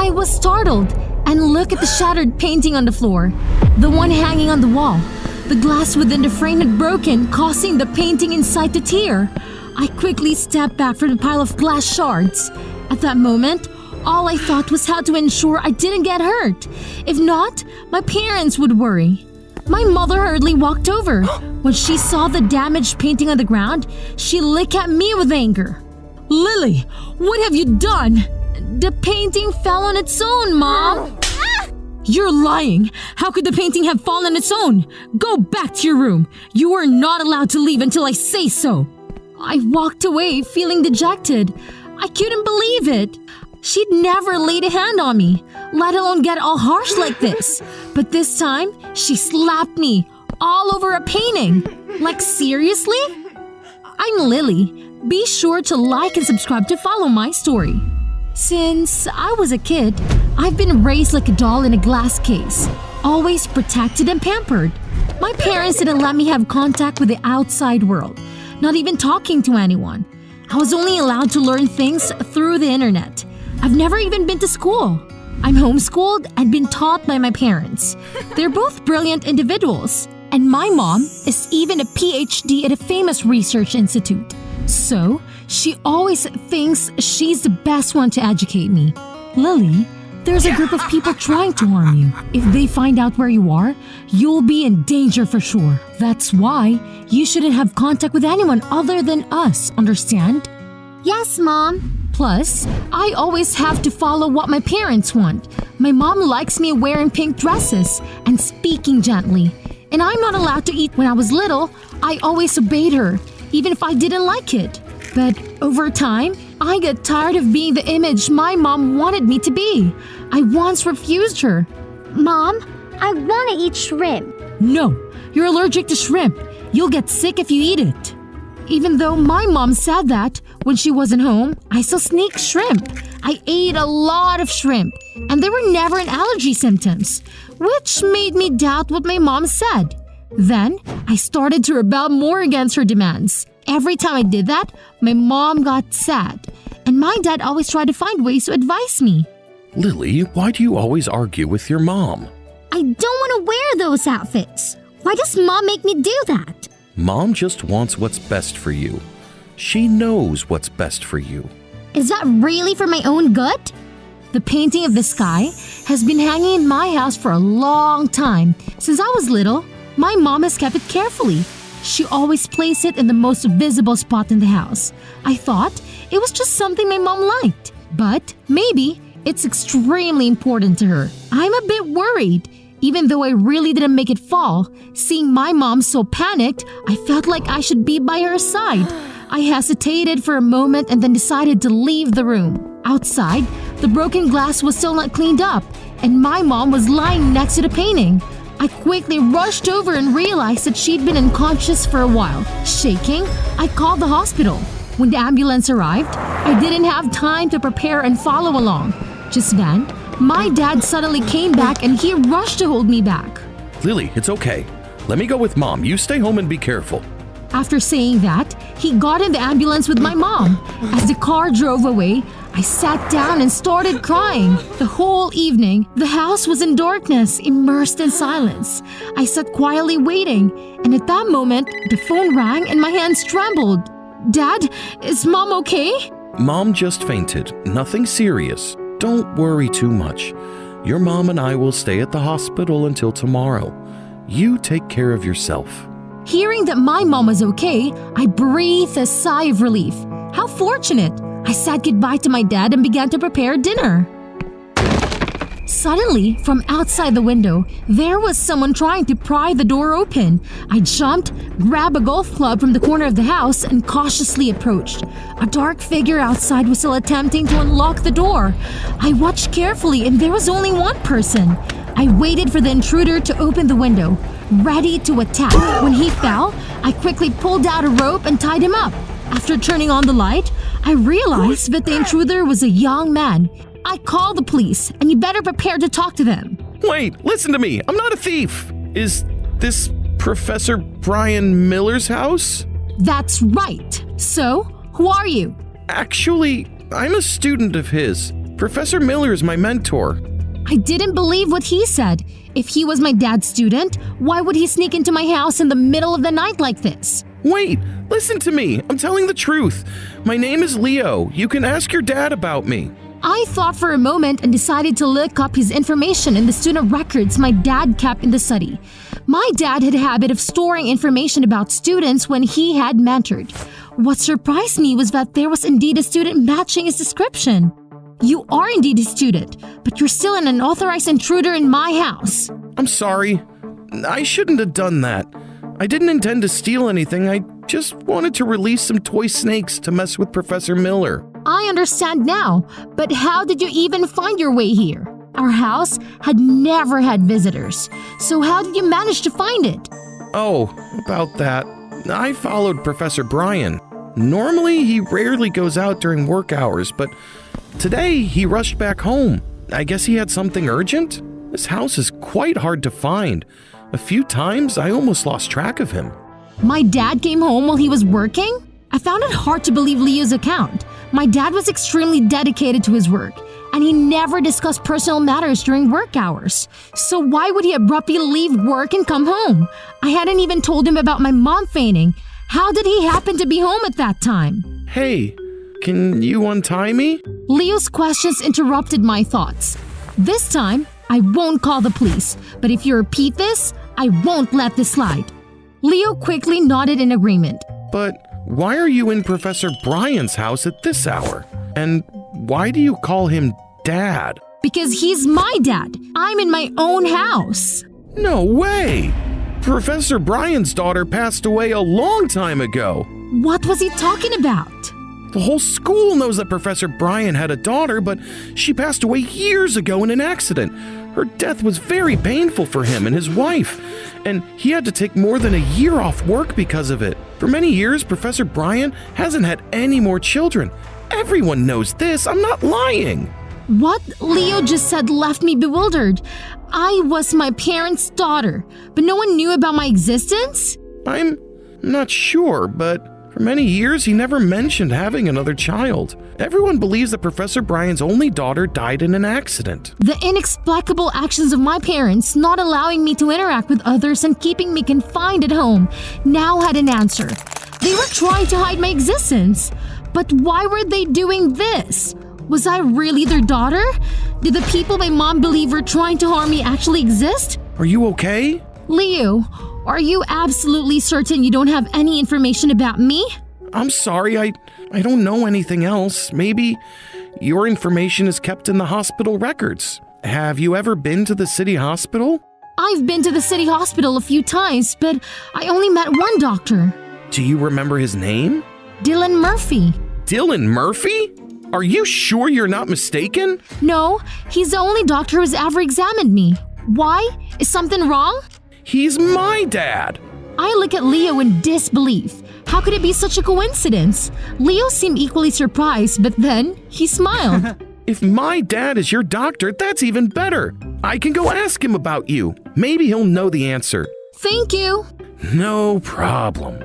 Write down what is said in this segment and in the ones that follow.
I was startled and looked at the shattered painting on the floor, the one hanging on the wall. The glass within the frame had broken, causing the painting inside to tear. I quickly stepped back from the pile of glass shards. At that moment, all I thought was how to ensure I didn't get hurt. If not, my parents would worry. My mother hurriedly walked over. When she saw the damaged painting on the ground, she looked at me with anger. "Lily, what have you done?" "The painting fell on its own, Mom." "You're lying. How could the painting have fallen on its own? Go back to your room. You are not allowed to leave until I say so." I walked away feeling dejected. I couldn't believe it. She'd never laid a hand on me, let alone get all harsh like this. But this time, she slapped me all over a painting. Like, seriously? I'm Lily. Be sure to like and subscribe to follow my story. Since I was a kid, I've been raised like a doll in a glass case, always protected and pampered. My parents didn't let me have contact with the outside world, not even talking to anyone. I was only allowed to learn things through the internet. I've never even been to school. I'm homeschooled and been taught by my parents. They're both brilliant individuals. And my mom is even a PhD at a famous research institute. So, she always thinks she's the best one to educate me. Lily, there's a group of people trying to harm you. If they find out where you are, you'll be in danger for sure. That's why you shouldn't have contact with anyone other than us, understand? Yes, Mom. Plus, I always have to follow what my parents want. My mom likes me wearing pink dresses and speaking gently. And I'm not allowed to eat. When I was little, I always obeyed her, even if I didn't like it. But over time, I got tired of being the image my mom wanted me to be. I once refused her. Mom, I want to eat shrimp. No, you're allergic to shrimp. You'll get sick if you eat it. Even though my mom said that when she wasn't home, I still sneaked shrimp. I ate a lot of shrimp, and there were never any allergy symptoms, which made me doubt what my mom said. Then, I started to rebel more against her demands. Every time I did that, my mom got sad, and my dad always tried to find ways to advise me. Lily, why do you always argue with your mom? I don't want to wear those outfits. Why does Mom make me do that? Mom just wants what's best for you. She knows what's best for you. Is that really for my own good? The painting of the sky has been hanging in my house for a long time. Since I was little, my mom has kept it carefully. She always placed it in the most visible spot in the house. I thought it was just something my mom liked. But maybe it's extremely important to her. I'm a bit worried. Even though I really didn't make it fall, seeing my mom so panicked, I felt like I should be by her side. I hesitated for a moment and then decided to leave the room. Outside, the broken glass was still not cleaned up, and my mom was lying next to the painting. I quickly rushed over and realized that she'd been unconscious for a while. Shaking, I called the hospital. When the ambulance arrived, I didn't have time to prepare and follow along. Just then, my dad suddenly came back and he rushed to hold me back. Lily, it's okay. Let me go with Mom. You stay home and be careful. After saying that, he got in the ambulance with my mom. As the car drove away, I sat down and started crying. The whole evening, the house was in darkness, immersed in silence. I sat quietly waiting, and at that moment, the phone rang and my hands trembled. Dad, is Mom okay? Mom just fainted. Nothing serious. Don't worry too much. Your mom and I will stay at the hospital until tomorrow. You take care of yourself. Hearing that my mom was okay, I breathed a sigh of relief. How fortunate! I said goodbye to my dad and began to prepare dinner. Suddenly, from outside the window, there was someone trying to pry the door open. I jumped, grabbed a golf club from the corner of the house, and cautiously approached. A dark figure outside was still attempting to unlock the door. I watched carefully, and there was only one person. I waited for the intruder to open the window, ready to attack. When he fell, I quickly pulled out a rope and tied him up. After turning on the light, I realized that the intruder was a young man. I called the police, and you better prepare to talk to them. Wait, listen to me. I'm not a thief. Is this Professor Brian Miller's house? That's right. So, who are you? Actually, I'm a student of his. Professor Miller is my mentor. I didn't believe what he said. If he was my dad's student, why would he sneak into my house in the middle of the night like this? Wait, listen to me. I'm telling the truth. My name is Leo. You can ask your dad about me. I thought for a moment and decided to look up his information in the student records my dad kept in the study. My dad had a habit of storing information about students when he had mentored. What surprised me was that there was indeed a student matching his description. You are indeed a student, but you're still an unauthorized intruder in my house. I'm sorry. I shouldn't have done that. I didn't intend to steal anything. I just wanted to release some toy snakes to mess with Professor Miller. I understand now, but how did you even find your way here? Our house had never had visitors, so how did you manage to find it? Oh, about that. I followed Professor Brian. Normally, he rarely goes out during work hours, but today he rushed back home. I guess he had something urgent? This house is quite hard to find. A few times, I almost lost track of him. My dad came home while he was working? I found it hard to believe Leo's account. My dad was extremely dedicated to his work, and he never discussed personal matters during work hours. So why would he abruptly leave work and come home? I hadn't even told him about my mom fainting. How did he happen to be home at that time? Hey, can you untie me? Leo's questions interrupted my thoughts. This time, I won't call the police, but if you repeat this, I won't let this slide. Leo quickly nodded in agreement. But why are you in Professor Brian's house at this hour? And why do you call him Dad? Because he's my dad. I'm in my own house. No way! Professor Brian's daughter passed away a long time ago. What was he talking about? The whole school knows that Professor Brian had a daughter, but she passed away years ago in an accident. Her death was very painful for him and his wife, and he had to take more than a year off work because of it. For many years, Professor Brian hasn't had any more children. Everyone knows this. I'm not lying. What Leo just said left me bewildered. I was my parents' daughter, but no one knew about my existence? I'm not sure, but for many years, he never mentioned having another child. Everyone believes that Professor Brian's only daughter died in an accident. The inexplicable actions of my parents not allowing me to interact with others and keeping me confined at home now had an answer. They were trying to hide my existence. But why were they doing this? Was I really their daughter? Did the people my mom believed were trying to harm me actually exist? Are you okay? Leo, are you absolutely certain you don't have any information about me? I'm sorry, I don't know anything else. Maybe your information is kept in the hospital records. Have you ever been to the city hospital? I've been to the city hospital a few times, but I only met one doctor. Do you remember his name? Dylan Murphy. Dylan Murphy? Are you sure you're not mistaken? No, he's the only doctor who's ever examined me. Why? Is something wrong? He's my dad. I look at Leo in disbelief. How could it be such a coincidence? Leo seemed equally surprised, but then he smiled. If my dad is your doctor, that's even better. I can go ask him about you. Maybe he'll know the answer. Thank you. No problem.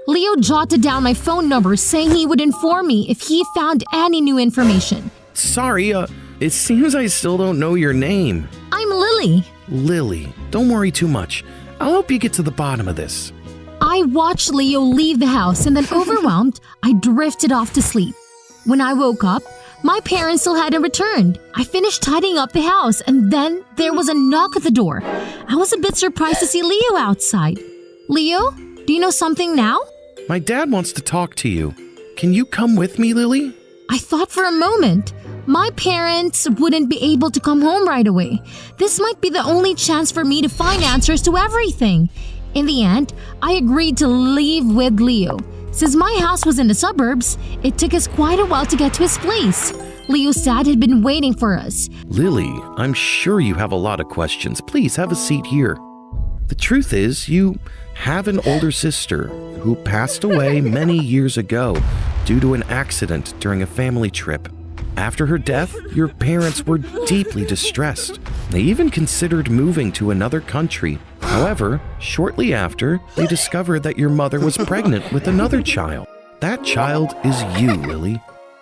Leo jotted down my phone number, saying he would inform me if he found any new information. Sorry, it seems I still don't know your name. I'm Lily. Lily, don't worry too much. I'll help you get to the bottom of this. I watched Leo leave the house and then overwhelmed, I drifted off to sleep. When I woke up, my parents still hadn't returned. I finished tidying up the house and then there was a knock at the door. I was a bit surprised to see Leo outside. Leo, do you know something now? My dad wants to talk to you. Can you come with me, Lily? I thought for a moment. My parents wouldn't be able to come home right away. This might be the only chance for me to find answers to everything. In the end, I agreed to leave with Leo. Since my house was in the suburbs, it took us quite a while to get to his place. Leo's dad had been waiting for us. Lily, I'm sure you have a lot of questions. Please have a seat here. The truth is, you have an older sister who passed away many years ago due to an accident during a family trip. After her death, your parents were deeply distressed. They even considered moving to another country. However, shortly after, they discovered that your mother was pregnant with another child. That child is you, Lily.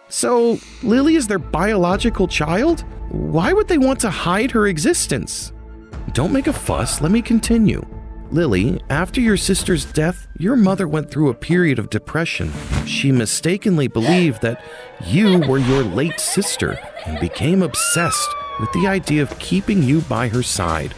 So, Lily is their biological child? Why would they want to hide her existence? Don't make a fuss, let me continue. Lily, after your sister's death, your mother went through a period of depression. She mistakenly believed that you were your late sister and became obsessed with the idea of keeping you by her side,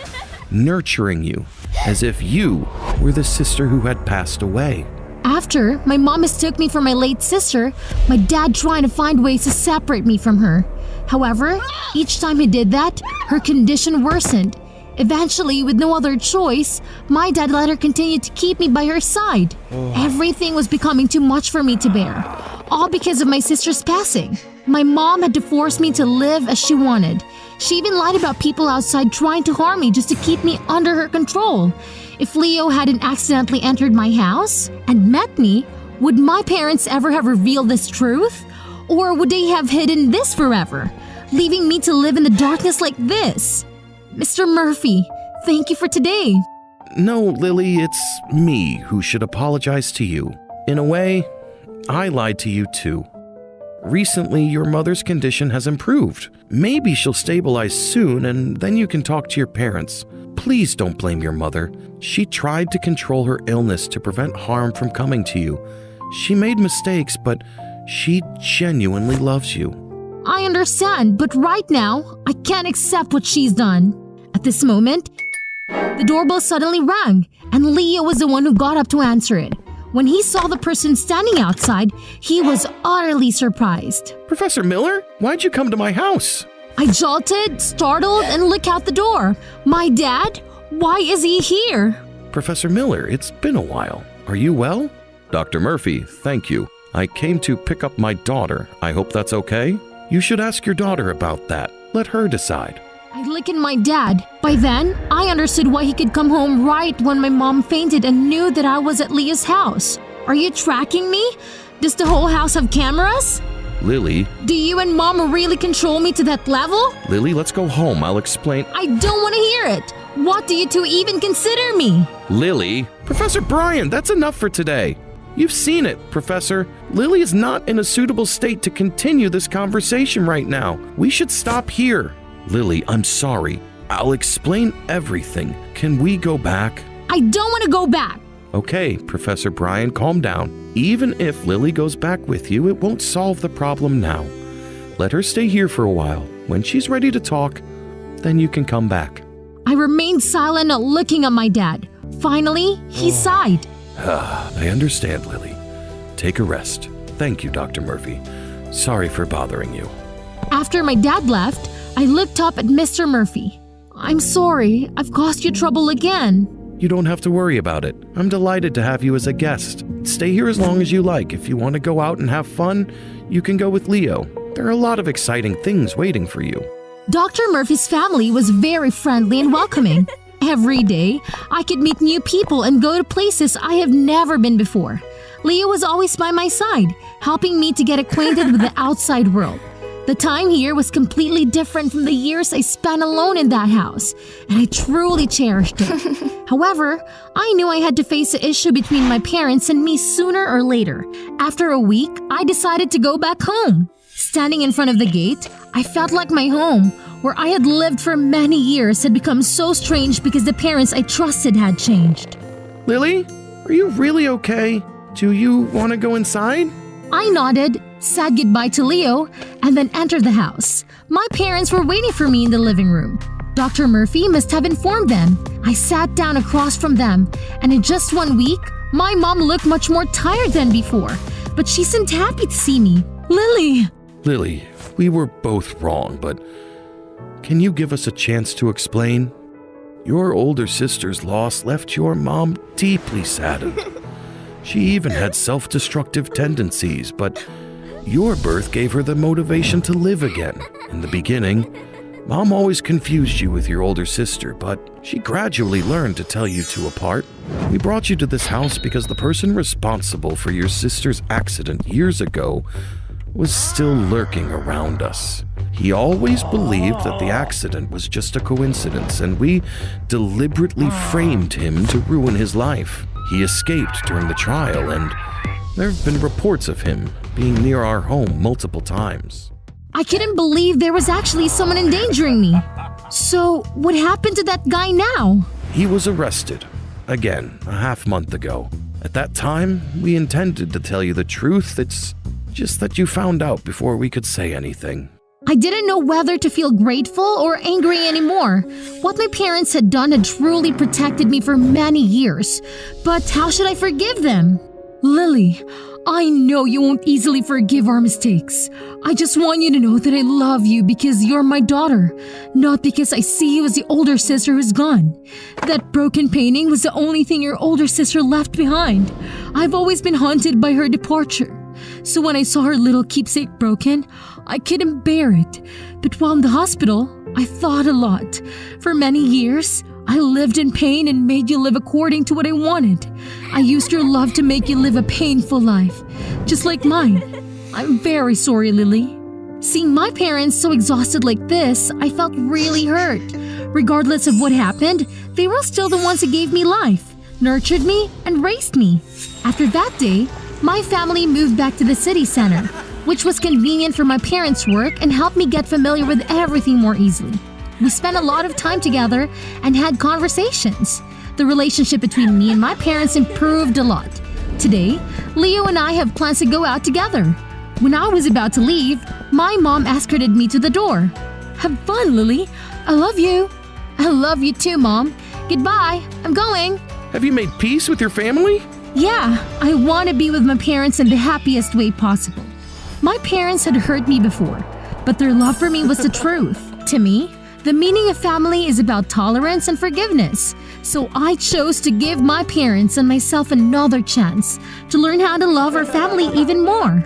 nurturing you, as if you were the sister who had passed away. After my mom mistook me for my late sister, my dad tried to find ways to separate me from her. However, each time he did that, her condition worsened. Eventually, with no other choice, my dad let her continue to keep me by her side. Everything was becoming too much for me to bear, all because of my sister's passing. My mom had to force me to live as she wanted. She even lied about people outside trying to harm me just to keep me under her control. If Leo hadn't accidentally entered my house and met me, would my parents ever have revealed this truth? Or would they have hidden this forever, leaving me to live in the darkness like this? Mr. Murphy, thank you for today. No, Lily, it's me who should apologize to you. In a way, I lied to you too. Recently, your mother's condition has improved. Maybe she'll stabilize soon and then you can talk to your parents. Please don't blame your mother. She tried to control her illness to prevent harm from coming to you. She made mistakes, but she genuinely loves you. I understand, but right now, I can't accept what she's done. At this moment, the doorbell suddenly rang, and Leo was the one who got up to answer it. When he saw the person standing outside, he was utterly surprised. Professor Miller, why'd you come to my house? I jolted, startled, and looked out the door. My dad? Why is he here? Professor Miller, it's been a while. Are you well? Dr. Murphy, thank you. I came to pick up my daughter. I hope that's okay? You should ask your daughter about that. Let her decide. I looked at my dad. By then, I understood why he could come home right when my mom fainted and knew that I was at Leah's house. Are you tracking me? Does the whole house have cameras? Lily. Do you and Mom really control me to that level? Lily, let's go home. I'll explain. I don't want to hear it. What do you two even consider me? Lily. Professor Brian, that's enough for today. You've seen it, Professor. Lily is not in a suitable state to continue this conversation right now. We should stop here. Lily, I'm sorry. I'll explain everything. Can we go back? I don't want to go back. Okay, Professor Brian, calm down. Even if Lily goes back with you, it won't solve the problem now. Let her stay here for a while. When she's ready to talk, then you can come back. I remained silent, not looking at my dad. Finally, he sighed. I understand, Lily. Take a rest. Thank you, Dr. Murphy. Sorry for bothering you. After my dad left, I looked up at Mr. Murphy. I'm sorry, I've caused you trouble again. You don't have to worry about it. I'm delighted to have you as a guest. Stay here as long as you like. If you want to go out and have fun, you can go with Leo. There are a lot of exciting things waiting for you. Dr. Murphy's family was very friendly and welcoming. Every day, I could meet new people and go to places I have never been before. Leo was always by my side, helping me to get acquainted with the outside world. The time here was completely different from the years I spent alone in that house, and I truly cherished it. However, I knew I had to face the issue between my parents and me sooner or later. After a week, I decided to go back home. Standing in front of the gate, I felt like my home, where I had lived for many years, had become so strange because the parents I trusted had changed. Lily, are you really okay? Do you want to go inside? I nodded, said goodbye to Leo, and then entered the house. My parents were waiting for me in the living room. Dr. Murphy must have informed them. I sat down across from them, and in just 1 week, my mom looked much more tired than before, but she seemed happy to see me. Lily, we were both wrong, but can you give us a chance to explain? Your older sister's loss left your mom deeply saddened. She even had self-destructive tendencies, but your birth gave her the motivation to live again. In the beginning, Mom always confused you with your older sister, but she gradually learned to tell you two apart. We brought you to this house because the person responsible for your sister's accident years ago was still lurking around us. He always believed that the accident was just a coincidence, and we deliberately framed him to ruin his life. He escaped during the trial, and There have been reports of him being near our home multiple times. I couldn't believe there was actually someone endangering me. So, what happened to that guy now? He was arrested, again, a half-month ago. At that time, we intended to tell you the truth. It's just that you found out before we could say anything. I didn't know whether to feel grateful or angry anymore. What my parents had done had truly protected me for many years. But how should I forgive them? Lily, I know you won't easily forgive our mistakes. I just want you to know that I love you because you're my daughter, not because I see you as the older sister who's gone. That broken painting was the only thing your older sister left behind. I've always been haunted by her departure. So when I saw her little keepsake broken, I couldn't bear it. But while in the hospital, I thought a lot. For many years, I lived in pain and made you live according to what I wanted. I used your love to make you live a painful life, just like mine. I'm very sorry, Lily. Seeing my parents so exhausted like this, I felt really hurt. Regardless of what happened, they were still the ones who gave me life, nurtured me, and raised me. After that day, my family moved back to the city center, which was convenient for my parents' work and helped me get familiar with everything more easily. We spent a lot of time together and had conversations. The relationship between me and my parents improved a lot. Today, Leo and I have plans to go out together. When I was about to leave, my mom escorted me to the door. Have fun, Lily. I love you. I love you too, Mom. Goodbye. I'm going. Have you made peace with your family? Yeah, I want to be with my parents in the happiest way possible. My parents had hurt me before, but their love for me was the truth. To me, the meaning of family is about tolerance and forgiveness. So I chose to give my parents and myself another chance to learn how to love our family even more.